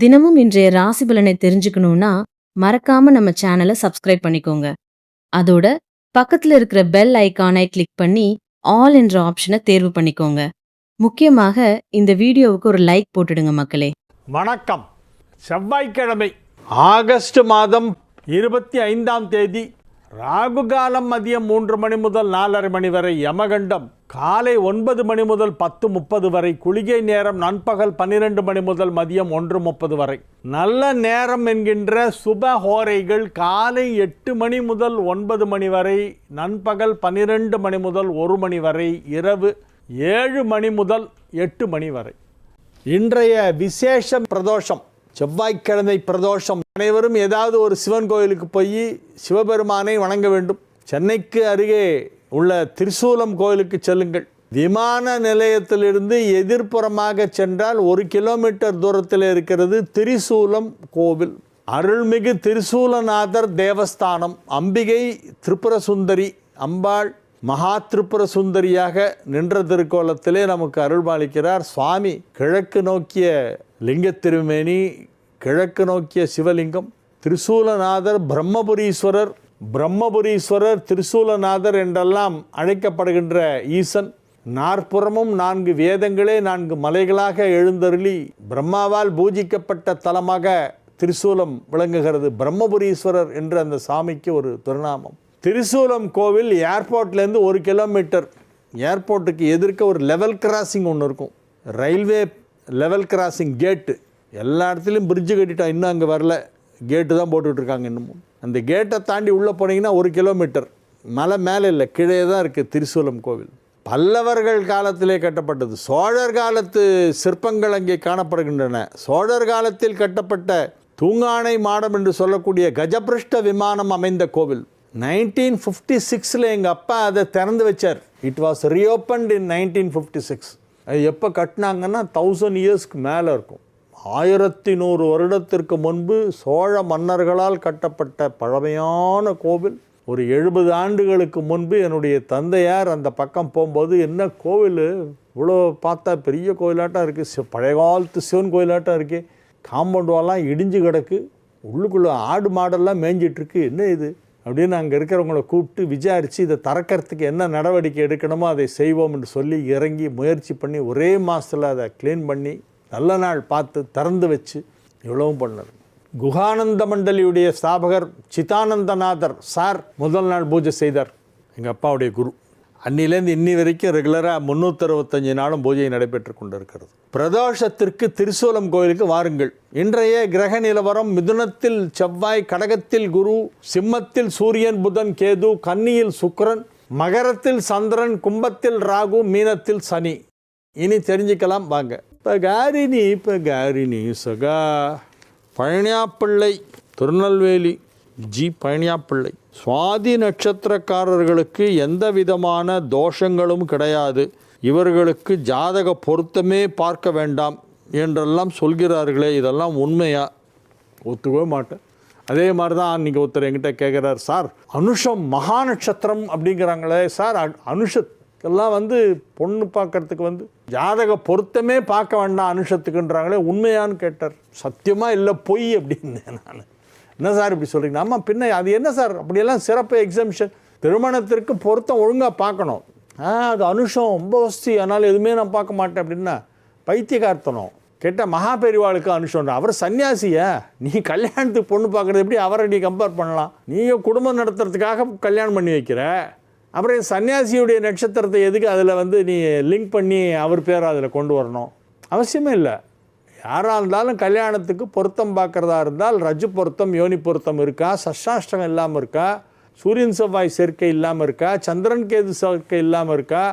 தினமும் இன்றைய ராசி பலனை தெரிஞ்சுக்கணும்னா மறக்காம நம்ம சேனலை சப்ஸ்கிரைப் பண்ணிக்கோங்க. அதோட பக்கத்துல இருக்கிற பெல் ஐகானை கிளிக் பண்ணி ஆல் என்ற ஆப்ஷனை தேர்வு பண்ணிக்கோங்க. முக்கியமாக இந்த வீடியோவுக்கு ஒரு லைக் போட்டுடுங்க மக்களே. வணக்கம். செவ்வாய்க்கிழமை ஆகஸ்ட் மாதம் 25ஆம் தேதி. ராகு காலம் மதியம் 3 மணி முதல் 4:30 மணி வரை. யமகண்டம் காலை 9 மணி முதல் 10:30 வரை. குளிகை நேரம் நண்பகல் 12 மணி முதல் மதியம் 1:30 வரை. நல்ல நேரம் என்கின்ற சுப ஹோரைகள் காலை 8 மணி முதல் 9 மணி வரை, நண்பகல் 12 மணி முதல் 1 மணி வரை, இரவு 7 மணி முதல் 8 மணி வரை. இன்றைய விசேஷம் பிரதோஷம், செவ்வாய்க்கிழமை பிரதோஷம். அனைவரும் ஏதாவது ஒரு சிவன் கோயிலுக்கு போய் சிவபெருமானை வணங்க வேண்டும். சென்னைக்கு அருகே உள்ள திரிசூலம் கோயிலுக்கு செல்லுங்கள். விமான நிலையத்திலிருந்து எதிர்ப்புறமாக சென்றால் 1 கிலோமீட்டர் தூரத்தில் இருக்கிறது திரிசூலம் கோவில். அருள்மிகு திரிசூலநாதர் தேவஸ்தானம். அம்பிகை திரிபுர சுந்தரி, அம்பாள் மகா திரிபுர சுந்தரியாக நின்ற திருக்கோலத்திலே நமக்கு அருள்பாலிக்கிறார். சுவாமி கிழக்கு நோக்கிய லிங்க திருமேனி, கிழக்கு நோக்கிய சிவலிங்கம். திரிசூலநாதர் பிரம்மபுரீஸ்வரர், பிரம்மபுரீஸ்வரர் திரிசூலநாதர் என்றெல்லாம் அழைக்கப்படுகின்ற ஈசன். 4 4 வேதங்களே 4 மலைகளாக எழுந்தருளி பிரம்மாவால் பூஜிக்கப்பட்ட தலமாக திரிசூலம் விளங்குகிறது. பிரம்மபுரீஸ்வரர் என்ற அந்த சாமிக்கு ஒரு திருநாமம். திரிசூலம் கோவில் ஏர்போர்ட்லேருந்து 1 கிலோமீட்டர். ஏர்போர்ட்டுக்கு எதிர்க்க ஒரு லெவல் கிராசிங் ஒன்று இருக்கும். ரயில்வே லெவல் கிராசிங் கேட்டு. எல்லா இடத்துலையும் பிரிட்ஜு கட்டிட்டா, இன்னும் அங்கே வரல, கேட்டு தான் போட்டுட்ருக்காங்க இன்னமும். அந்த கேட்டை தாண்டி உள்ளே போனீங்கன்னா 1 கிலோமீட்டர். மலை மேலே இல்லை, கீழே தான் இருக்குது திரிசூலம் கோவில். பல்லவர்கள் காலத்திலே கட்டப்பட்டது. சோழர் காலத்து சிற்பங்கள் அங்கே காணப்படுகின்றன. சோழர் காலத்தில் கட்டப்பட்ட தூங்கானை மாடம் என்று சொல்லக்கூடிய கஜபிருஷ்ட விமானம் அமைந்த கோவில். 1956 எங்கள் அப்பா அதை திறந்து வச்சார். இட் வாஸ் ரீஓப்பன்ட் இன் 1956. அது எப்போ கட்டினாங்கன்னா 1000 இயர்ஸ்க்கு மேலே இருக்கும். 1100 வருடத்திற்கு முன்பு சோழ மன்னர்களால் கட்டப்பட்ட பழமையான கோவில். ஒரு 70 ஆண்டுகளுக்கு முன்பு என்னுடைய தந்தையார் அந்த பக்கம் போகும்போது, என்ன கோவில் இவ்வளோ பார்த்தா பெரிய கோயிலாட்டம் இருக்குது, பழைய காலத்து சிவன் கோயிலாட்டம் இருக்குது, காம்பவுண்ட் வாலாம் இடிஞ்சு கிடக்கு, உள்ளுக்குள்ளே ஆடு மாடெல்லாம் மேய்ஞ்சிட்ருக்கு, என்ன இது அப்படின்னு அங்கே இருக்கிறவங்கள கூப்பிட்டு விசாரித்து இதை திறக்கிறதுக்கு என்ன நடவடிக்கை எடுக்கணுமோ அதை செய்வோம் என்று சொல்லி இறங்கி முயற்சி பண்ணி ஒரே மாதத்தில் அதை க்ளீன் பண்ணி நல்ல நாள் பார்த்து திறந்து வச்சு இவ்வளவும் பண்ணது. குகானந்த மண்டலியுடைய ஸ்தாபகர் சிதானந்தநாதர் சார் முதல் நாள் பூஜை செய்தார், எங்கள் அப்பாவுடைய குரு. அன்னிலேருந்து இன்னி வரைக்கும் ரெகுலராக 365 நாளும் பூஜை நடைபெற்று கொண்டு இருக்கிறது. பிரதோஷத்திற்கு திரிசூலம் கோயிலுக்கு வாருங்கள். இன்றைய கிரக நிலவரம்: மிதுனத்தில் செவ்வாய், கடகத்தில் குரு, சிம்மத்தில் சூரியன், புதன், கேது, கன்னியில் சுக்கிரன், மகரத்தில் சந்திரன், கும்பத்தில் ராகு, மீனத்தில் சனி. இனி தெரிஞ்சுக்கலாம் வாங்க. இப்போ காரினி சகா பழனியாப்பிள்ளை, திருநெல்வேலி ஜி பழனியாப்பிள்ளை. சுவாதி நட்சத்திரக்காரர்களுக்கு எந்த விதமான தோஷங்களும் கிடையாது, இவர்களுக்கு ஜாதக பொருத்தமே பார்க்க வேண்டாம் என்றெல்லாம் சொல்கிறார்களே, இதெல்லாம் உண்மையா? ஒத்துக்கவே மாட்டேன். அதே மாதிரி தான் அன்றைக்கி ஒருத்தர் என்கிட்ட கேட்குறார், சார் அனுஷம் மகா நட்சத்திரம் அப்படிங்கிறாங்களே சார், அனுஷத்துக்கெல்லாம் பொண்ணு பார்க்கறதுக்கு ஜாதக பொருத்தமே பார்க்க வேண்டாம் அனுஷத்துக்குன்றாங்களே, உண்மையான்னு கேட்டார். சத்தியமாக இல்லை, பொய் அப்படின்னேன் நான். என்ன சார் இப்படி சொல்கிறீங்க? ஆமாம், பின்ன அது என்ன சார் அப்படியெல்லாம் சிறப்பு எக்ஸம்ஷன், திருமணத்திற்கு பொருத்தம் ஒழுங்காக பார்க்கணும். அது அனுஷம் ரொம்ப வசதி, அதனால் எதுவுமே நான் பார்க்க மாட்டேன் அப்படின்னா பைத்தியகார்த்தனம். கேட்டால் மகா பெரிவாளுக்கு அனுஷம்ன்ற, அவர் சன்னியாசியா, நீ கல்யாணத்துக்கு பொண்ணு பார்க்குறது எப்படி அவரை நீ கம்பேர் பண்ணலாம்? நீங்கள் குடும்பம் நடத்துறதுக்காக கல்யாணம் பண்ணி வைக்கிற, அப்புறம் சன்னியாசியுடைய நட்சத்திரத்தை எதுக்கு அதில் நீ லிங்க் பண்ணி அவர் பேரை அதில் கொண்டு வரணும்? அவசியமே இல்லை. யாராக இருந்தாலும் கல்யாணத்துக்கு பொருத்தம் பார்க்குறதா இருந்தால் ரஜு பொருத்தம், யோனி பொருத்தம் இருக்கா, சஷ்டாஷ்டகம் இல்லாமல் இருக்கா, சூரியன் செவ்வாய் சேர்க்கை இல்லாமல் இருக்கா, சந்திரன் கேது சேர்க்கை இல்லாமல் இருக்கா,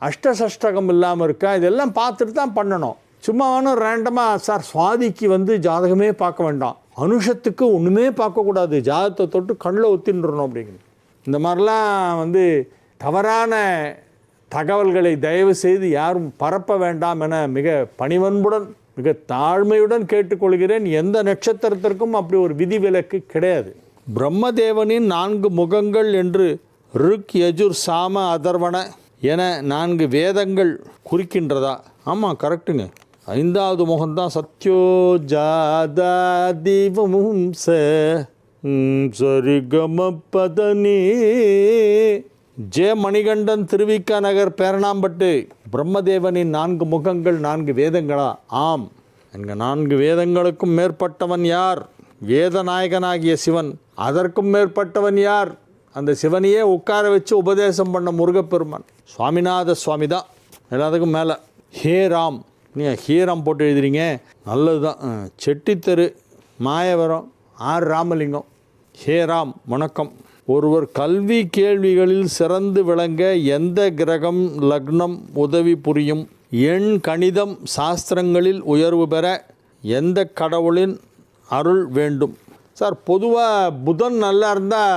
அஷ்டசஷ்டகம் இல்லாமல் இருக்கா, இதெல்லாம் பார்த்துட்டு தான் பண்ணணும். சும்மா ரேண்டமாக சார் சுவாதிக்கு ஜாதகமே பார்க்க வேண்டாம், அனுஷத்துக்கு ஒன்றுமே பார்க்கக்கூடாது, ஜாதகத்தை தொட்டு கண்ணில் ஒத்தின்றணும் அப்படிங்கிறது. இந்த மாதிரிலாம் தவறான தகவல்களை தயவு செய்து யாரும் பரப்ப வேண்டாம் என மிக பணிவன்புடன் மிக தாழ்மையுடன் கேட்டுக்கொள்கிறேன். எந்த நட்சத்திரத்திற்கும் அப்படி ஒரு விதிவிலக்கு கிடையாது. பிரம்மதேவனின் 4 முகங்கள் என்று ருக், யஜுர், சாம, அதர்வண என 4 வேதங்கள் குறிக்கின்றதா? ஆமாம், கரெக்டுங்க. 5வது முகம்தான் சத்யோஜாதா தீபமும் சரிகமபதனி. ஜே மணிகண்டன், திருவிக்கா நகர், பேரணாம்பட்டு. பிரம்மதேவனின் 4 முகங்கள் 4 வேதங்களா? ஆம். எங்க 4 வேதங்களுக்கும் மேற்பட்டவன் யார்? வேதநாயகனாகிய சிவன். அதற்கும் மேற்பட்டவன் யார்? அந்த சிவனையே உட்கார வச்சு உபதேசம் பண்ண முருகப்பெருமான் சுவாமிநாத சுவாமி தான் எல்லாத்துக்கும் மேலே. ஹே ராம், நீங்கள் ஹீராம் போட்டு எழுதுறீங்க, நல்லது தான். செட்டித்தெரு, மாயவரம், ஆர் ராமலிங்கம். ஹே ராம் வணக்கம். ஒருவர் கல்வி கேள்விகளில் சிறந்து விளங்க எந்த கிரகம் லக்னம் உதவி புரியும்? எண் கணிதம் சாஸ்திரங்களில் உயர்வு பெற எந்த கடவுளின் அருள் வேண்டும்? சார், பொதுவாக புதன் நல்லா இருந்தால்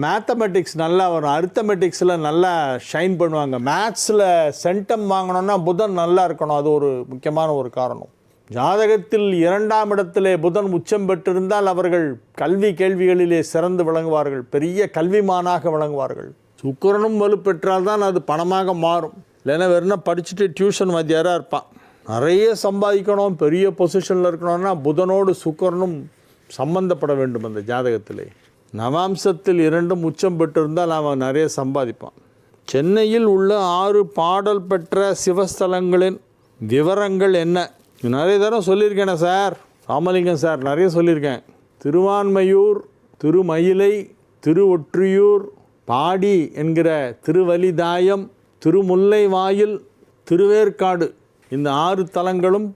மேத்தமெட்டிக்ஸ் நல்லா வரும், அரித்தமெட்டிக்ஸில் நல்லா ஷைன் பண்ணுவாங்க. மேத்ஸில் சென்டம் வாங்கணுன்னா புதன் நல்லா இருக்கணும், அது ஒரு முக்கியமான ஒரு காரணம். ஜாதகத்தில் 2ஆம் இடத்திலே புதன் உச்சம் பெற்றிருந்தால் அவர்கள் கல்வி கேள்விகளிலே சிறந்து விளங்குவார்கள், பெரிய கல்விமானாக விளங்குவார்கள். சுக்கிரனும் வலுப்பெற்றால் தான் அது பணமாக மாறும். இல்லைன்னா வெறும்னா படிச்சுட்டு டியூஷன் வாத்தியாராக இருப்பான். நிறைய சம்பாதிக்கணும், பெரிய பொசிஷனில் இருக்கணும்னா புதனோடு சுக்கிரனும் சம்பந்தப்பட வேண்டும் அந்த ஜாதகத்திலே. நவாம்சத்தில் 2ம் உச்சம் பெற்றிருந்தால் அவன் நிறைய சம்பாதிப்பான். சென்னையில் உள்ள 6 பாடல் பெற்ற சிவஸ்தலங்களின் விவரங்கள் என்ன? நிறைய தரம் சொல்லியிருக்கேனே சார், ராமலிங்கம் சார், நிறைய சொல்லியிருக்கேன். திருவான்மையூர், திருமயிலை, திருவொற்றியூர், பாடி என்கிற திருவலிதாயம், திருமுல்லைவாயில், திருவேற்காடு, இந்த 6 தலங்களும்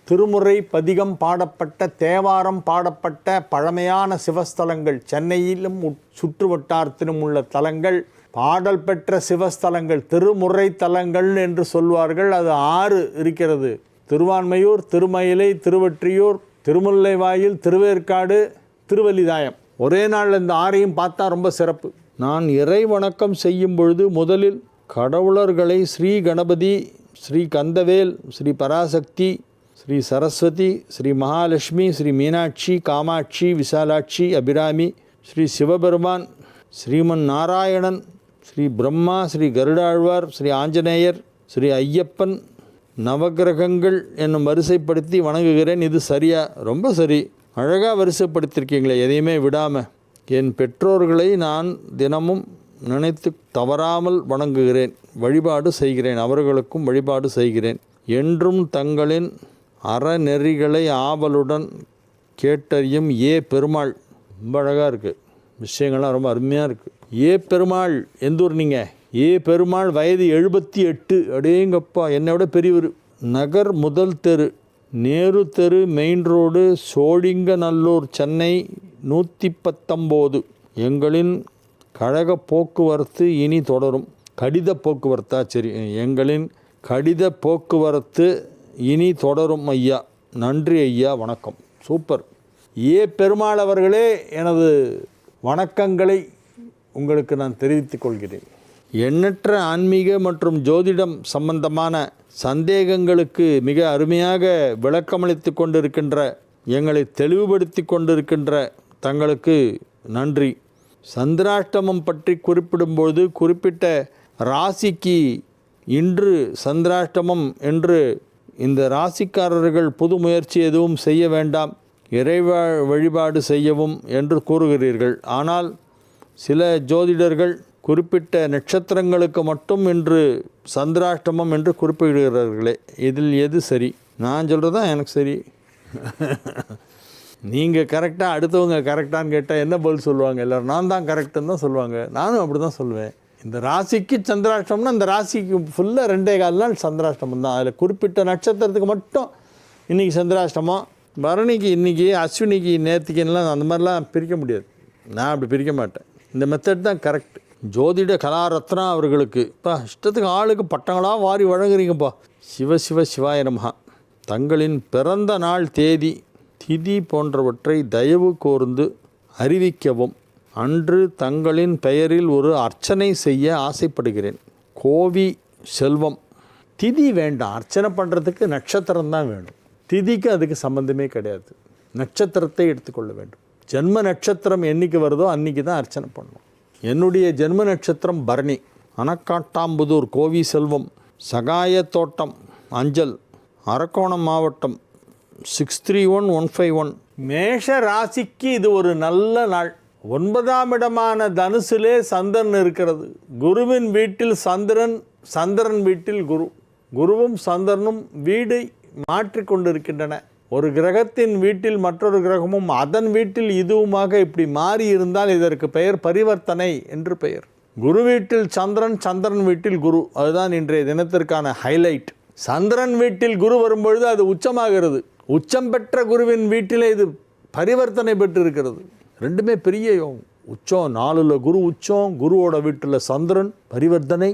திருமுறை பதிகம் பாடப்பட்ட, தேவாரம் பாடப்பட்ட பழமையான சிவஸ்தலங்கள். சென்னையிலும் சுற்று வட்டாரத்திலும் உள்ள தலங்கள் பாடல் பெற்ற சிவஸ்தலங்கள், திருமுறை தலங்கள் என்று சொல்வார்கள். அது 6 இருக்கிறது. திருவான்மையூர், திருமயிலை, திருவொற்றியூர், திருமுல்லைவாயில், திருவேற்காடு, திருவலிதாயம். ஒரே நாள் இந்த 6ஐயும் பார்த்தா ரொம்ப சிறப்பு. நான் இறை வணக்கம் செய்யும் பொழுது முதலில் கடவுளர்களை ஸ்ரீ கணபதி, ஸ்ரீ கந்தவேல், ஸ்ரீ பராசக்தி, ஸ்ரீ சரஸ்வதி, ஸ்ரீ மகாலட்சுமி, ஸ்ரீ மீனாட்சி, காமாட்சி, விசாலாட்சி, அபிராமி, ஸ்ரீ சிவபெருமான், ஸ்ரீமன் நாராயணன், ஸ்ரீ பிரம்மா, ஸ்ரீ கருடாழ்வார், ஸ்ரீ ஆஞ்சநேயர், ஸ்ரீ ஐயப்பன், நவகிரகங்கள் என்னும் வரிசைப்படுத்தி வணங்குகிறேன். இது சரியா? ரொம்ப சரி, அழகாக வரிசைப்படுத்தியிருக்கீங்களே, எதையுமே விடாமல். என் பெற்றோர்களை நான் தினமும் நினைத்து தவறாமல் வணங்குகிறேன், வழிபாடு செய்கிறேன், அவர்களுக்கும் வழிபாடு செய்கிறேன். என்றும் தங்களின் அறநெறிகளை ஆவலுடன் கேட்டறியும் ஏ பெருமாள். ரொம்ப அழகாக இருக்குது, விஷயங்கள்லாம் ரொம்ப அருமையாக இருக்குது. ஏ பெருமாள், எந்த ஊர் நீங்கள்? ஏ பெருமாள், வயது 78. அடேங்கப்பா, என்னை விட பெரியவர். நகர் முதல் தெரு, நேரு தெரு, மெயின் ரோடு, சோழிங்கநல்லூர், சென்னை 119. எங்களின் கழக போக்குவரத்து இனி தொடரும். கடித போக்குவரத்தா? சரி, எங்களின் கடித போக்குவரத்து இனி தொடரும் ஐயா. நன்றி ஐயா, வணக்கம். சூப்பர். ஏ பெருமாள் அவர்களே, எனது வணக்கங்களை உங்களுக்கு நான் தெரிவித்துக் கொள்கிறேன். எண்ணற்ற ஆன்மீக மற்றும் ஜோதிடம் சம்பந்தமான சந்தேகங்களுக்கு மிக அருமையாக விளக்கமளித்து கொண்டிருக்கின்ற, எங்களை தெளிவுபடுத்தி கொண்டிருக்கின்ற தங்களுக்கு நன்றி. சந்திராஷ்டமம் பற்றி குறிப்பிடும்போது குறிப்பிட்ட ராசிக்கு இன்று சந்திராஷ்டமம் என்று இந்த ராசிக்காரர்கள் புது முயற்சி எதுவும் செய்ய வேண்டாம், இறை வழிபாடு செய்யவும் என்று கூறுகிறீர்கள். ஆனால் சில ஜோதிடர்கள் குறிப்பிட்ட நட்சத்திரங்களுக்கு மட்டும் இன்று சந்திராஷ்டமம் என்று குறிப்பிடுகிறார்களே, இதில் எது சரி? நான் சொல்கிறது தான் எனக்கு சரி. நீங்கள் கரெக்டாக, அடுத்தவங்க கரெக்டான்னு கேட்டால் என்ன பதில் சொல்லுவாங்க? எல்லோரும் நான் தான் கரெக்டுன்னு தான் சொல்லுவாங்க. நானும் அப்படி தான் சொல்லுவேன். இந்த ராசிக்கு சந்திராஷ்டமம்னா இந்த ராசிக்கு ஃபுல்லாக 2.25 நாள் சந்திராஷ்டமம் தான். அதில் குறிப்பிட்ட நட்சத்திரத்துக்கு மட்டும் இன்றைக்கி சந்திராஷ்டமம், பரணிக்கு இன்றைக்கி, அஸ்வினிக்கு நேற்றுக்குலாம் அந்த மாதிரிலாம் பிரிக்க முடியாது. நான் அப்படி பிரிக்க மாட்டேன். இந்த மெத்தட் தான் கரெக்ட். ஜோதிட கலாரத்னா அவர்களுக்கு இப்போ இஷ்டத்துக்கு ஆளுக்கு பட்டங்களாக வாரி வழங்குறீங்கப்பா. சிவ சிவ சிவாய நமஹா. தங்களின் பிறந்த நாள் தேதி, திதி போன்றவற்றை தயவு கூர்ந்து அறிவிக்கவும். அன்று தங்களின் பெயரில் ஒரு அர்ச்சனை செய்ய ஆசைப்படுகிறேன். கோவி செல்வம். திதி வேண்டாம், அர்ச்சனை பண்ணுறதுக்கு நட்சத்திரம் தான் வேணும். திதிக்கு அதுக்கு சம்பந்தமே கிடையாது. நட்சத்திரத்தை எடுத்துக்கொள்ள வேண்டும். ஜென்ம நட்சத்திரம் என்றைக்கு வருதோ அன்றைக்கி தான் அர்ச்சனை பண்ணணும். என்னுடைய ஜென்ம நட்சத்திரம் பரணி. அனக்காட்டாம்புதூர் கோவி செல்வம், சகாய தோட்டம், அஞ்சல் அரக்கோணம் மாவட்டம் 631151. மேஷ ராசிக்கு இது ஒரு நல்ல நாள். 9ஆம் இடமான தனுசிலே சந்திரன் இருக்கிறது. குருவின் வீட்டில் சந்திரன், சந்திரன் வீட்டில் குரு. குருவும் சந்திரனும் வீடை மாற்றிக்கொண்டிருக்கின்றன. ஒரு கிரகத்தின் வீட்டில் மற்றொரு கிரகமும் அதன் வீட்டில் இதுவுமாக இப்படி மாறி இருந்தால் இதற்கு பெயர் பரிவர்த்தனை என்று பெயர். குரு வீட்டில் சந்திரன், சந்திரன் வீட்டில் குரு. அதுதான் இன்றைய தினத்திற்கான ஹைலைட். சந்திரன் வீட்டில் குரு வரும்பொழுது அது உச்சமாகிறது. உச்சம் பெற்ற குருவின் வீட்டிலே இது பரிவர்த்தனை பெற்று இருக்கிறது. ரெண்டுமே பெரிய யோகம். உச்சம் 4ல் குரு உச்சம், குருவோட வீட்டில் சந்திரன் பரிவர்த்தனை.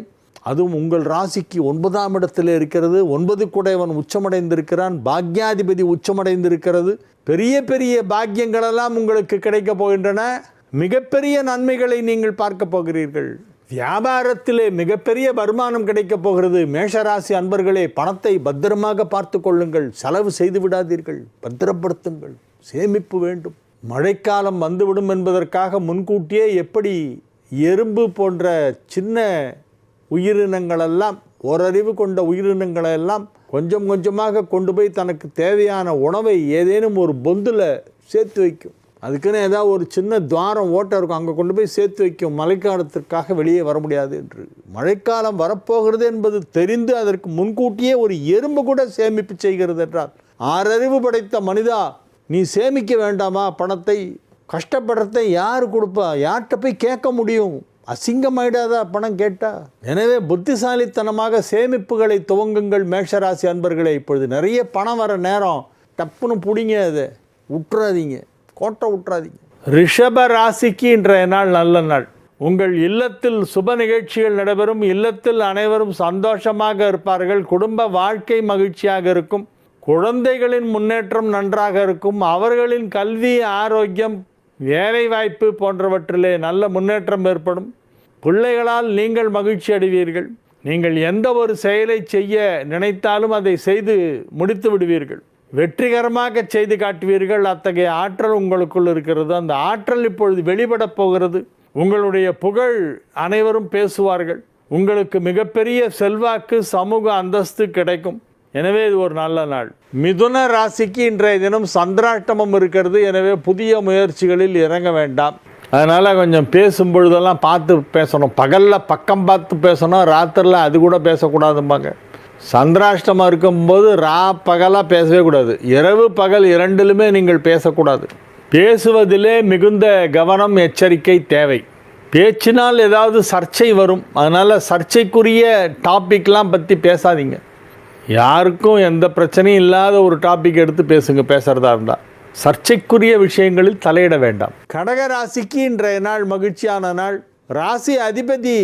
அதுவும் உங்கள் ராசிக்கு 9ஆம் இடத்தில் இருக்கிறது. 9 குடையவன் உச்சமடைந்திருக்கிறான். பாக்யாதிபதி உச்சமடைந்திருக்கிறது. பெரிய பெரிய பாக்கியங்களெல்லாம் உங்களுக்கு கிடைக்கப் போகின்றன. மிகப்பெரிய நன்மைகளை நீங்கள் பார்க்க போகிறீர்கள். வியாபாரத்திலே மிகப்பெரிய வருமானம் கிடைக்கப் போகிறது. மேஷராசி அன்பர்களே, பணத்தை பத்திரமாக பார்த்து கொள்ளுங்கள். செலவு செய்து விடாதீர்கள். பத்திரப்படுத்துங்கள். சேமிப்பு வேண்டும். மழைக்காலம் வந்துவிடும் என்பதற்காக முன்கூட்டியே எப்படி எறும்பு போன்ற சின்ன உயிரினங்களெல்லாம், ஓரறிவு கொண்ட உயிரினங்களெல்லாம் கொஞ்சம் கொஞ்சமாக கொண்டு போய் தனக்கு தேவையான உணவை ஏதேனும் ஒரு பொந்தில் சேர்த்து வைக்கும். அதுக்குன்னு ஏதாவது ஒரு சின்ன துவாரம் ஓட்டம் இருக்கும், அங்கே கொண்டு போய் சேர்த்து வைக்கும். மழைக்காலத்திற்காக வெளியே வர முடியாது என்று. மழைக்காலம் வரப்போகிறது என்பது தெரிந்து அதற்கு முன்கூட்டியே ஒரு எறும்பு கூட சேமிப்பு செய்கிறது என்றால், 6 அறிவு படைத்த மனிதா, நீ சேமிக்க வேண்டாமா பணத்தை? கஷ்டப்படுறத யார் கொடுப்பா? யார்கிட்ட போய் கேட்க முடியும்? அசிங்கமாயிடாதா பணம் கேட்டா? எனவே புத்திசாலித்தனமாக சேமிப்புகளை துவங்குங்கள் மேஷராசி அன்பர்களே. இப்பொழுது நிறைய பணம் வர நேரம். டப்புன்னு பிடிங்க, அதை விட்டுறாதீங்க, கோட்டை விட்டுறாதீங்க. ரிஷப ராசிக்கு இன்றைய நாள் நல்ல நாள். உங்கள் இல்லத்தில் சுப நிகழ்ச்சிகள் நடைபெறும். இல்லத்தில் அனைவரும் சந்தோஷமாக இருப்பார்கள். குடும்ப வாழ்க்கை மகிழ்ச்சியாக இருக்கும். குழந்தைகளின் முன்னேற்றம் நன்றாக இருக்கும். அவர்களின் கல்வி, ஆரோக்கியம், வேலைவாய்ப்பு போன்றவற்றிலே நல்ல முன்னேற்றம் ஏற்படும். பிள்ளைகளால் நீங்கள் மகிழ்ச்சி அடைவீர்கள். நீங்கள் எந்த ஒரு செயலை செய்ய நினைத்தாலும் அதை செய்து முடித்து விடுவீர்கள். வெற்றிகரமாக செய்து காட்டுவீர்கள். அத்தகைய ஆற்றல் உங்களுக்குள் இருக்கிறது. அந்த ஆற்றல் இப்பொழுது வெளிப்படப் போகிறது. உங்களுடைய புகழ் அனைவரும் பேசுவார்கள். உங்களுக்கு மிகப்பெரிய செல்வாக்கு, சமூக அந்தஸ்து கிடைக்கும். எனவே இது ஒரு நல்ல நாள். மிதுன ராசிக்கு இன்றைய தினம் சந்திராஷ்டமம் இருக்கிறது. எனவே புதிய முயற்சிகளில் இறங்க வேண்டாம். அதனால் கொஞ்சம் பேசும்பொழுதெல்லாம் பார்த்து பேசணும். பகலில் பக்கம் பார்த்து பேசணும், ராத்திரில் அது கூட பேசக்கூடாதும்பாங்க. சந்திராஷ்டமம் இருக்கும்போது பகலாக பேசவே கூடாது. இரவு பகல் இரண்டிலுமே நீங்கள் பேசக்கூடாது. பேசுவதிலே மிகுந்த கவனம், எச்சரிக்கை தேவை. பேச்சினால் ஏதாவது சர்ச்சை வரும். அதனால் சர்ச்சைக்குரிய டாபிக்லாம் பற்றி பேசாதீங்க. யாருக்கும் எந்த பிரச்சனையும் இல்லாத ஒரு டாபிக் எடுத்து பேசுங்க. பேசுகிறதா இருந்தால் சர்ச்சைக்குரிய விஷயங்களில் தலையிட வேண்டாம். கடக ராசிக்கு இன்றைய நாள் மகிழ்ச்சியான நாள். ராசி அதிபதி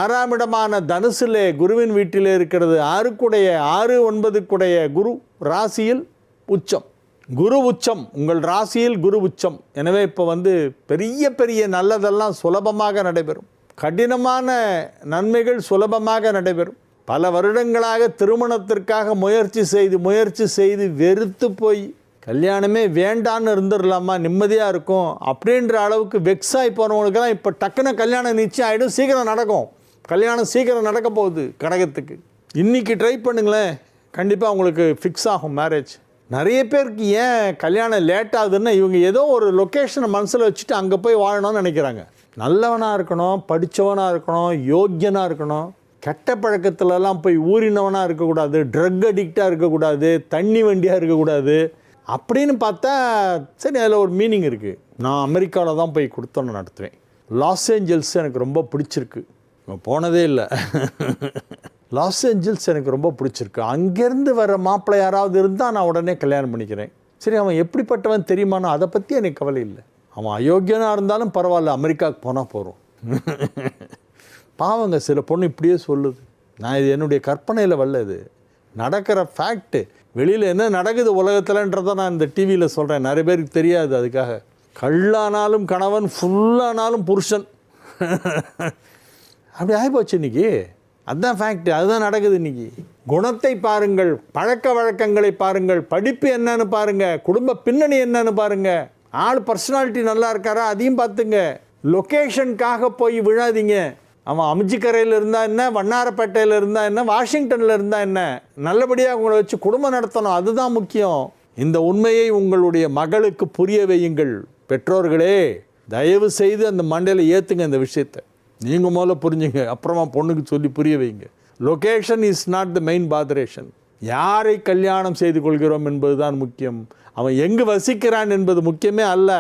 6ஆம் இடமான தனுசிலே குருவின் வீட்டிலே இருக்கிறது. 6 குடைய குரு ராசியில் உச்சம். குரு உச்சம், உங்கள் ராசியில் குரு உச்சம். எனவே இப்போ பெரிய பெரிய நல்லதெல்லாம் சுலபமாக நடைபெறும். கடினமான நன்மைகள் சுலபமாக நடைபெறும். பல வருடங்களாக திருமணத்திற்காக முயற்சி செய்து வெறுத்து போய் கல்யாணமே வேண்டான்னு இருந்துடலாமா, நிம்மதியாக இருக்கும் அப்படின்ற அளவுக்கு வெக்ஸாகி போனவங்களுக்கெல்லாம் இப்போ டக்குன்னு கல்யாணம் நிச்சயம் ஆகிடும். சீக்கிரம் நடக்கும். கல்யாணம் சீக்கிரம் நடக்க போகுது கடகத்துக்கு. இன்றைக்கி ட்ரை பண்ணுங்களேன், கண்டிப்பாக உங்களுக்கு ஃபிக்ஸ் ஆகும் மேரேஜ். நிறைய பேருக்கு ஏன் கல்யாணம் லேட் ஆகுதுன்னா, இவங்க ஏதோ ஒரு லொக்கேஷனை மனசில் வச்சுட்டு அங்கே போய் வாழணும்னு நினைக்கிறாங்க. நல்லவனாக இருக்கணும், படித்தவனாக இருக்கணும், யோக்கியனாக இருக்கணும். கெட்ட பழக்கத்துலலாம் போய் ஊறினவனாக இருக்கக்கூடாது, ட்ரக் அடிக்டாக இருக்கக்கூடாது, தண்ணி வண்டியாக இருக்கக்கூடாது அப்படின்னு பார்த்தா சரி, அதில் ஒரு மீனிங் இருக்குது. நான் அமெரிக்காவில் தான் போய் கொடுத்தோன்னு நடத்துவேன். லாஸ் ஏஞ்சல்ஸ் எனக்கு ரொம்ப பிடிச்சிருக்கு. போனதே இல்லை. லாஸ் ஏஞ்சல்ஸ் எனக்கு ரொம்ப பிடிச்சிருக்கு. அங்கேருந்து வர மாப்பிள்ளை யாராவது இருந்தால் நான் உடனே கல்யாணம் பண்ணிக்கிறேன். சரி, அவன் எப்படிப்பட்டவன் தெரியுமானா அதை பற்றி எனக்கு கவலை இல்லை. அவன் அயோக்கியனாக இருந்தாலும் பரவாயில்ல, அமெரிக்காவுக்கு போனால் போகிறோம். பாவங்க, சில பொண்ணு இப்படியே சொல்லுது. நான் இது என்னுடைய கற்பனையில் வரல, இது நடக்கிற ஃபேக்ட்டு. வெளியில் என்ன நடக்குது உலகத்தில்ன்றதை நான் இந்த டிவியில் சொல்கிறேன். நிறைய பேருக்கு தெரியாது. அதுக்காக கல்லானாலும் கணவன், ஃபுல்லானாலும் புருஷன். அப்படி ஆகிப்போச்சு இன்றைக்கி. அதுதான் ஃபேக்ட்டு, அதுதான் நடக்குது இன்றைக்கி. குணத்தை பாருங்கள், பழக்க வழக்கங்களை பாருங்கள், படிப்பு என்னன்னு பாருங்கள், குடும்ப பின்னணி என்னன்னு பாருங்கள், ஆள் பர்சனாலிட்டி நல்லா இருக்காரா அதையும் பார்த்துங்க. லொக்கேஷனுக்காக போய் விழாதீங்க. அவன் அமிஞ்சிக்கரையில் இருந்தால் என்ன, வண்ணாரப்பேட்டையில் இருந்தால் என்ன, வாஷிங்டனில் இருந்தால் என்ன, நல்லபடியாக உங்களை வச்சு குடும்பம் நடத்தணும், அதுதான் முக்கியம். இந்த உண்மையை உங்களுடைய மகளுக்கு புரிய வையுங்கள். பெற்றோர்களே, தயவு செய்து அந்த மண்டையில் ஏற்றுங்க இந்த விஷயத்தை. நீங்கள் முதல்ல புரிஞ்சுங்க, அப்புறமா பொண்ணுக்கு சொல்லி புரிய வைங்க. Location is not the main botheration. யாரை கல்யாணம் செய்து கொள்கிறோம் என்பதுதான் முக்கியம். அவன் எங்கு வசிக்கிறான் என்பது முக்கியமே அல்ல.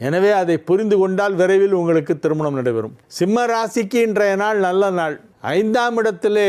எனவே அதை புரிந்து கொண்டால் விரைவில் உங்களுக்கு திருமணம் நடைபெறும். சிம்ம ராசிக்கு இன்றைய நாள் நல்ல நாள். 5ஆம் இடத்திலே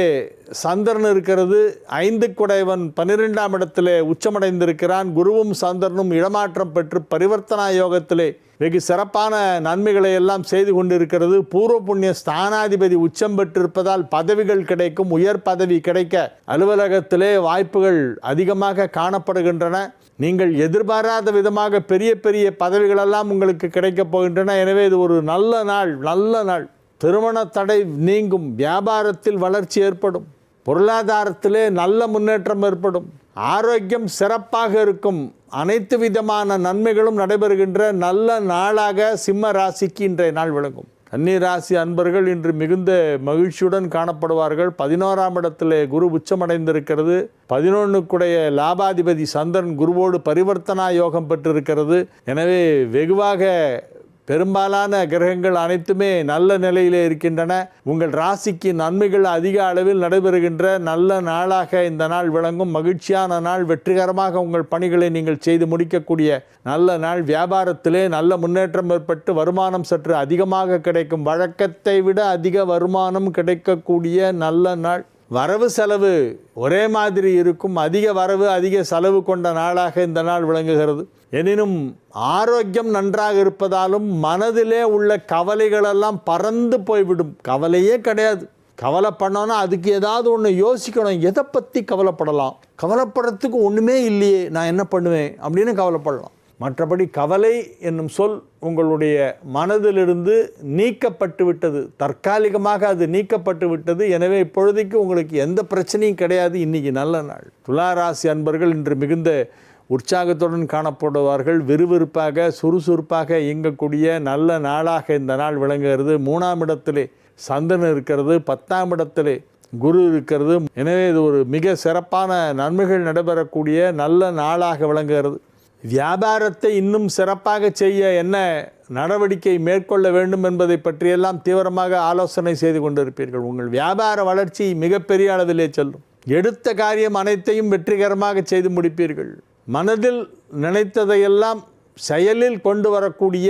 சந்திரன் இருக்கிறது. 5 குடைவன் 12ஆம் இடத்திலே உச்சமடைந்திருக்கிறான். குருவும் சந்திரனும் இடமாற்றம் பெற்று பரிவர்த்தனா யோகத்திலே வெகு சிறப்பான நன்மைகளை எல்லாம் செய்து கொண்டிருக்கிறது. பூர்வ புண்ணிய ஸ்தானாதிபதி உச்சம் பெற்றிருப்பதால் பதவிகள் கிடைக்கும். உயர் பதவி கிடைக்க அலுவலகத்திலே வாய்ப்புகள் அதிகமாக காணப்படுகின்றன. நீங்கள் எதிர்பாராத விதமாக பெரிய பெரிய பதவிகளெல்லாம் உங்களுக்கு கிடைக்கப் போகின்றன. எனவே இது ஒரு நல்ல நாள், நல்ல நாள். திருமண தடை நீங்கும். வியாபாரத்தில் வளர்ச்சி ஏற்படும். பொருளாதாரத்திலே நல்ல முன்னேற்றம் ஏற்படும். ஆரோக்கியம் சிறப்பாக இருக்கும். அனைத்து விதமான நன்மைகளும் நடைபெறுகின்ற நல்ல நாளாக சிம்ம ராசிக்கு இன்றைய நாள் விளங்கும். கன்னி ராசி அன்பர்கள் இன்று மிகுந்த மகிழ்ச்சியுடன் காணப்படுவார்கள். 11ஆம் இடத்திலே குரு உச்சமடைந்திருக்கிறது. 11க்குடைய லாபாதிபதி சந்திரன் குருவோடு பரிவர்த்தனா யோகம் பெற்றிருக்கிறது. எனவே வெகுவாக பெரும்பாலான கிரகங்கள் அனைத்துமே நல்ல நிலையிலே இருக்கின்றன. உங்கள் ராசிக்கு நன்மைகள் அதிக அளவில் நடைபெறுகின்ற நல்ல நாளாக இந்த நாள் விளங்கும். மகிழ்ச்சியான நாள். வெற்றிகரமாக உங்கள் பணிகளை நீங்கள் செய்து முடிக்கக்கூடிய நல்ல நாள். வியாபாரத்திலே நல்ல முன்னேற்றம் ஏற்பட்டு வருமானம் சற்று அதிகமாக கிடைக்கும். வழக்கத்தை விட அதிக வருமானம் கிடைக்கக்கூடிய நல்ல நாள். வரவு செலவு ஒரே மாதிரி இருக்கும். அதிக வரவு அதிக செலவு கொண்ட நாளாக இந்த நாள் விளங்குகிறது. எனினும் ஆரோக்கியம் நன்றாக இருப்பதாலும் மனதிலே உள்ள கவலைகளெல்லாம் பறந்து போய்விடும். கவலையே கிடையாது. கவலை பண்ணோன்னா அதுக்கு ஏதாவது ஒன்று யோசிக்கணும். எதை பற்றி கவலைப்படலாம்? கவலைப்படுறதுக்கு ஒன்றுமே இல்லையே, நான் என்ன பண்ணுவேன் அப்படின்னு கவலைப்படலாம். மற்றபடி கவலை என்னும் சொல் உங்களுடைய மனதிலிருந்து நீக்கப்பட்டு விட்டது. தற்காலிகமாக அது நீக்கப்பட்டு விட்டது. எனவே இப்பொழுதைக்கு உங்களுக்கு எந்த பிரச்சனையும் கிடையாது. இன்றைக்கி நல்ல நாள். துலா ராசி அன்பர்கள் இன்று மிகுந்த உற்சாகத்துடன் காணப்படுவார்கள். விறுவிறுப்பாக சுறுசுறுப்பாக இயங்கக்கூடிய நல்ல நாளாக இந்த நாள் விளங்குகிறது. 3ஆம் இடத்திலே சந்திரன் இருக்கிறது. 10ஆம் இடத்திலே குரு இருக்கிறது. எனவே இது ஒரு மிக சிறப்பான நன்மைகள் நடைபெறக்கூடிய நல்ல நாளாக விளங்குகிறது. வியாபாரத்தை இன்னும் சிறப்பாக செய்ய என்ன நடவடிக்கை மேற்கொள்ள வேண்டும் என்பதை பற்றியெல்லாம் தீவிரமாக ஆலோசனை செய்து கொண்டிருப்பீர்கள். உங்கள் வியாபார வளர்ச்சி மிகப்பெரிய அளவிலே செல்லும். எடுத்த காரியம் அனைத்தையும் வெற்றிகரமாக செய்து முடிப்பீர்கள். மனதில் நினைத்ததையெல்லாம் செயலில் கொண்டு வரக்கூடிய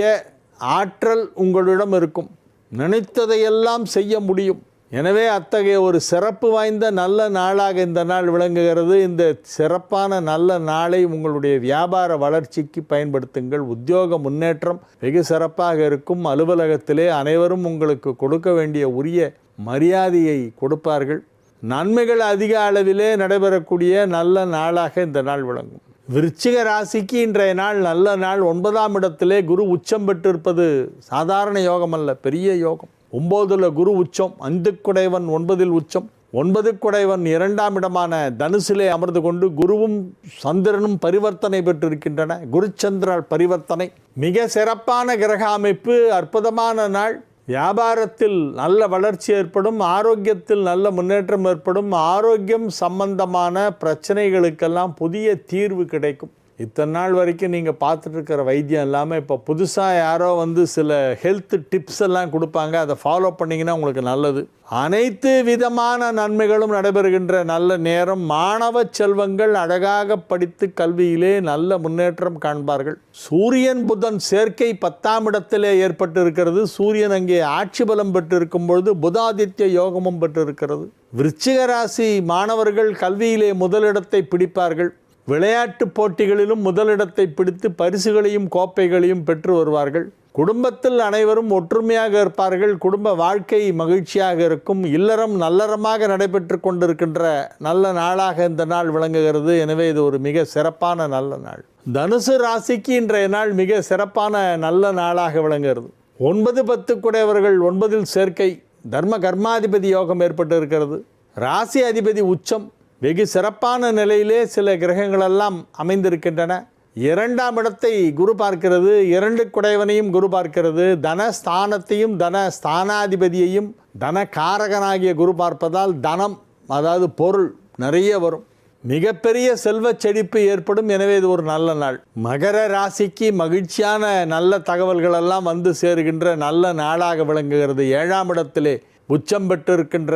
ஆற்றல் உங்களிடம் இருக்கும். நினைத்ததையெல்லாம் செய்ய முடியும். எனவே அத்தகைய ஒரு சிறப்பு வாய்ந்த நல்ல நாளாக இந்த நாள் விளங்குகிறது. இந்த சிறப்பான நல்ல நாளை உங்களுடைய வியாபார வளர்ச்சிக்கு பயன்படுத்துங்கள். உத்தியோக முன்னேற்றம் வெகு சிறப்பாக இருக்கும். அலுவலகத்திலே அனைவரும் உங்களுக்கு கொடுக்க வேண்டிய உரிய மரியாதையை கொடுப்பார்கள். நன்மைகள் அதிக அளவிலே நடைபெறக்கூடிய நல்ல நாளாக இந்த நாள் விளங்கும். விருச்சிக ராசிக்கு இன்றைய நாள் நல்ல நாள். 9ஆம் இடத்திலே குரு உச்சம் பெற்றிருப்பது சாதாரண யோகம் அல்ல, பெரிய யோகம். 9ல் குரு உச்சம். 5 குடைவன் 9ல் உச்சம். 9 குடைவன் 2ஆம் இடமான தனுசிலே அமர்ந்து கொண்டு குருவும் சந்திரனும் பரிவர்த்தனை பெற்றிருக்கின்றன. குருச்சந்திர பரிவர்த்தனை மிக சிறப்பான கிரக அமைப்பு. அற்புதமான நாள். வியாபாரத்தில் நல்ல வளர்ச்சி ஏற்படும். ஆரோக்கியத்தில் நல்ல முன்னேற்றம் ஏற்படும். ஆரோக்கியம் சம்பந்தமான பிரச்சனைகளுக்கெல்லாம் புதிய தீர்வு கிடைக்கும். இத்தனை நாள் வரைக்கும் நீங்கள் பார்த்துட்டு இருக்கிற வைத்தியம் இல்லாமல் இப்போ புதுசாக யாரோ சில ஹெல்த் டிப்ஸ் எல்லாம் கொடுப்பாங்க. அதை ஃபாலோ பண்ணிங்கன்னா உங்களுக்கு நல்லது. அனைத்து விதமான நன்மைகளும் நடைபெறுகின்ற நல்ல நேரம். மாணவ செல்வங்கள் அழகாக படித்து கல்வியிலே நல்ல முன்னேற்றம் காண்பார்கள். சூரியன் புதன் சேர்க்கை 10ஆம் இடத்திலே ஏற்பட்டு இருக்கிறது. சூரியன் அங்கே ஆட்சி பலம் பெற்றிருக்கும் பொழுது புதாதித்ய யோகமும் பெற்றிருக்கிறது. விருச்சிக ராசி மாணவர்கள் கல்வியிலே முதலிடத்தை பிடிப்பார்கள். விளையாட்டு போட்டிகளிலும் முதலிடத்தை பிடித்து பரிசுகளையும் கோப்பைகளையும் பெற்று வருவார்கள். குடும்பத்தில் அனைவரும் ஒற்றுமையாக இருப்பார்கள். குடும்ப வாழ்க்கை மகிழ்ச்சியாக இருக்கும். இல்லறம் நல்லறமாக நடைபெற்று கொண்டிருக்கின்ற நல்ல நாளாக இந்த நாள் விளங்குகிறது. எனவே இது ஒரு மிக சிறப்பான நல்ல நாள். தனுசு ராசிக்கு இன்றைய நாள் மிக சிறப்பான நல்ல நாளாக விளங்குகிறது. 9, 10 குடையவர்கள் 9ல் சேர்க்கை. தர்ம கர்மாதிபதி யோகம் ஏற்பட்டு இருக்கிறது. ராசி அதிபதி உச்சம். வெகு சிறப்பான நிலையிலே சில கிரகங்களெல்லாம் அமைந்திருக்கின்றன. 2ஆம் இடத்தை குரு பார்க்கிறது, 2 குடைவனையும் குரு பார்க்கிறது, தனஸ்தானத்தையும் தனஸ்தானாதிபதியையும் தனகாரகனாகிய குரு பார்ப்பதால் தனம், அதாவது பொருள் நிறைய வரும். மிகப்பெரிய செல்வ செழிப்பு ஏற்படும். எனவே இது ஒரு நல்ல நாள். மகர ராசிக்கு மகிழ்ச்சியான நல்ல தகவல்கள் எல்லாம் வந்து சேருகின்ற நல்ல நாளாக விளங்குகிறது. 7ஆம் இடத்திலே உச்சம் பெற்றிருக்கின்ற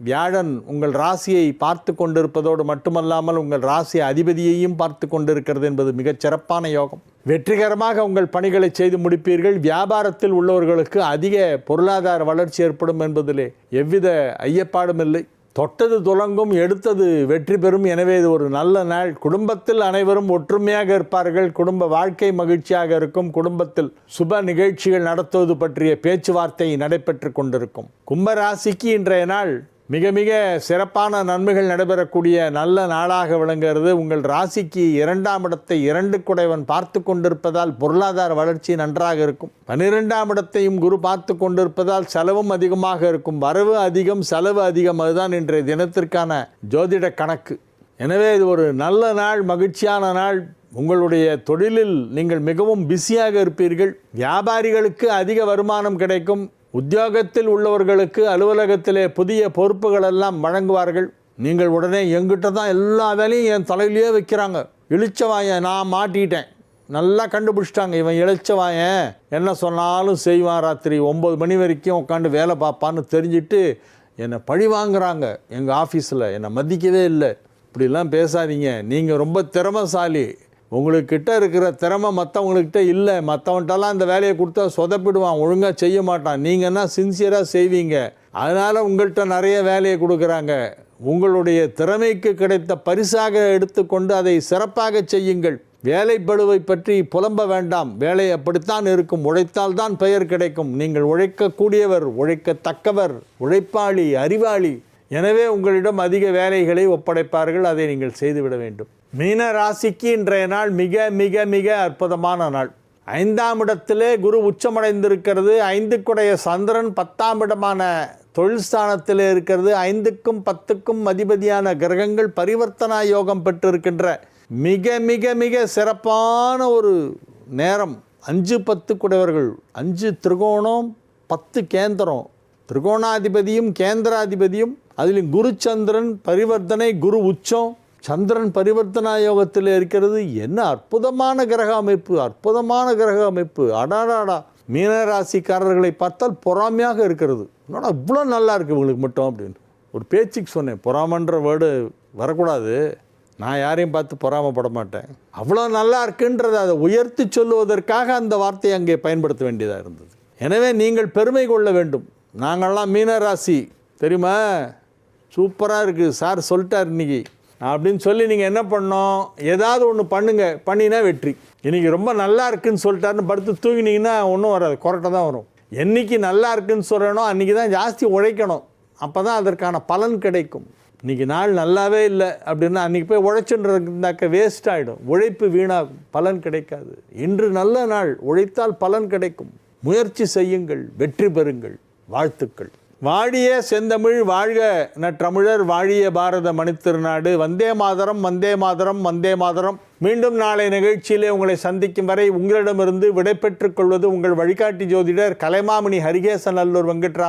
வியாழன் உங்கள் ராசியை பார்த்து கொண்டிருப்பதோடு மட்டுமல்லாமல் உங்கள் ராசி அதிபதியையும் பார்த்து கொண்டிருக்கிறது என்பது மிகச் சிறப்பான யோகம். வெற்றிகரமாக உங்கள் பணிகளை செய்து முடிப்பீர்கள். வியாபாரத்தில் உள்ளவர்களுக்கு அதிக பொருளாதார வளர்ச்சி ஏற்படும் என்பதிலே எவ்வித ஐயப்பாடும் இல்லை. தொட்டது துலங்கும், எடுத்தது வெற்றி பெறும். எனவே இது ஒரு நல்ல நாள். குடும்பத்தில் அனைவரும் ஒற்றுமையாக இருப்பார்கள். குடும்ப வாழ்க்கை மகிழ்ச்சியாக இருக்கும். குடும்பத்தில் சுப நிகழ்ச்சிகள் நடத்துவது பற்றிய பேச்சுவார்த்தை நடைபெற்று கொண்டிருக்கும். கும்பராசிக்கு இன்றைய நாள் மிக மிக சிறப்பான நன்மைகள் நடைபெறக்கூடிய நல்ல நாளாக விளங்குகிறது. உங்கள் ராசிக்கு 2ஆம் இடத்தை 2 குடைவன் பார்த்து கொண்டிருப்பதால் பொருளாதார வளர்ச்சி நன்றாக இருக்கும். 12ஆம் இடத்தையும் குரு பார்த்து கொண்டிருப்பதால் செலவும் அதிகமாக இருக்கும். வரவு அதிகம், செலவு அதிகம். அதுதான் இன்றைய தினத்திற்கான ஜோதிட கணக்கு. எனவே இது ஒரு நல்ல நாள், மகிழ்ச்சியான நாள். உங்களுடைய தொழிலில் நீங்கள் மிகவும் பிஸியாக இருப்பீர்கள். வியாபாரிகளுக்கு அதிக வருமானம் கிடைக்கும். உத்தியோகத்தில் உள்ளவர்களுக்கு அலுவலகத்திலே புதிய பொறுப்புகள் எல்லாம் வழங்குவார்கள். நீங்கள் உடனே எங்கிட்ட தான் எல்லா வேலையும் என் தலையிலேயே வைக்கிறாங்க. இளிச்சவாயன் நான் மாட்டிட்டேன், நல்லா கண்டுபிடிச்சிட்டாங்க. இவன் இளிச்சவாயன் என்ன சொன்னாலும் செய்வான். ராத்திரி 9 மணி வரைக்கும் உட்காந்து வேலை பார்ப்பான்னு தெரிஞ்சுட்டு என்னை பழி வாங்குறாங்க. எங்கள் ஆஃபீஸில் என்னை மதிக்கவே இல்லை. இப்படிலாம் பேசாதீங்க. நீங்கள் ரொம்ப திறமைசாலி. உங்களுக்கிட்ட இருக்கிற திறமை மற்றவங்கக்கிட்ட இல்லை. மற்றவன்ட்டெல்லாம் இந்த வேலையை கொடுத்தா சொதப்பிடுவான், ஒழுங்காக செய்ய மாட்டான். நீங்கன்னா சின்சியராக செய்வீங்க. அதனால் உங்கள்கிட்ட நிறைய வேலையை கொடுக்குறாங்க. உங்களுடைய திறமைக்கு கிடைத்த பரிசாக எடுத்துக்கொண்டு அதை சிறப்பாக செய்யுங்கள். வேலைப்பளுவை பற்றி புலம்ப வேண்டாம். வேலை அப்படித்தான் இருக்கும். உழைத்தால் தான் பெயர் கிடைக்கும். நீங்கள் உழைக்கக்கூடியவர், உழைக்கத்தக்கவர், உழைப்பாளி, அறிவாளி. எனவே உங்களிடம் அதிக வேலைகளை ஒப்படைப்பார்கள். அதை நீங்கள் செய்துவிட வேண்டும். மீன ராசிக்கு இன்றைய நாள் மிக மிக மிக அற்புதமான நாள். 5ஆம் இடத்திலே குரு உச்சமடைந்திருக்கிறது. 5 குடைய சந்திரன் 10ஆம் இடமான தொழில் ஸ்தானத்திலே இருக்கிறது. 5க்கும் 10க்கும் அதிபதியான கிரகங்கள் பரிவர்த்தனா யோகம் பெற்றிருக்கின்ற மிக மிக மிக சிறப்பான ஒரு நேரம். 5 10 குடையவர்கள், 5 திரிகோணம் 10 கேந்திரம். திரிகோணாதிபதியும் கேந்திராதிபதியும் அதிலும் குரு சந்திரன் பரிவர்த்தனை, குரு உச்சம், சந்திரன் பரிவர்த்தனா யோகத்தில் இருக்கிறது. என்ன அற்புதமான கிரக அமைப்பு, அற்புதமான கிரக அமைப்பு. அடாடாடா, மீனராசிக்காரர்களை பார்த்தால் பொறாமையாக இருக்கிறது. என்னடா இவ்வளோ நல்லா இருக்குது இவங்களுக்கு மட்டும் அப்படின்னு ஒரு பேச்சுக்கு சொன்னேன். பொறாமன்ற வேர்டு வரக்கூடாது. நான் யாரையும் பார்த்து பொறாமப்பட மாட்டேன். அவ்வளோ நல்லா இருக்குன்றதை அதை உயர்த்தி சொல்லுவதற்காக அந்த வார்த்தையை அங்கே பயன்படுத்த வேண்டியதாக இருந்தது. எனவே நீங்கள் பெருமை கொள்ள வேண்டும். நாங்கள்லாம் மீனராசி தெரியுமா, சூப்பராக இருக்குது சார் சொல்லிட்டார் இன்றைக்கி அப்படின்னு சொல்லி நீங்கள் என்ன பண்ணோம், ஏதாவது ஒன்று பண்ணுங்கள். பண்ணினா வெற்றி. இன்றைக்கி ரொம்ப நல்லா இருக்குதுன்னு சொல்லிட்டாருன்னு படுத்து தூங்கினீங்கன்னா ஒன்றும் வராது, கொரட்டை தான் வரும். என்றைக்கு நல்லா இருக்குதுன்னு சொல்கிறனோ அன்றைக்கி தான் ஜாஸ்தி உழைக்கணும். அப்போ தான் அதற்கான பலன் கிடைக்கும். இன்றைக்கி நாள் நல்லாவே இல்லை அப்படின்னா அன்றைக்கி போய் உழைச்சுன்றாக்க வேஸ்ட் ஆகிடும். உழைப்பு வீணாகும், பலன் கிடைக்காது. இன்று நல்ல நாள், உழைத்தால் பலன் கிடைக்கும். முயற்சி செய்யுங்கள், வெற்றி பெறுங்கள். வாழ்த்துக்கள். வாழிய செந்தமிழ் வாழ்க நற்றமிழர், வாழிய பாரத மணித்திருநாடு. வந்தே மாதரம், வந்தே மாதரம், வந்தே மாதரம். மீண்டும் நாளை நிகழ்ச்சியிலே உங்களை சந்திக்கும் வரை உங்களிடமிருந்து விடைபெற்றுக் கொள்வது உங்கள் வழிகாட்டி ஜோதிடர் கலைமாமணி ஹரிகேசன் அல்லூர் வெங்கட்ராமன்.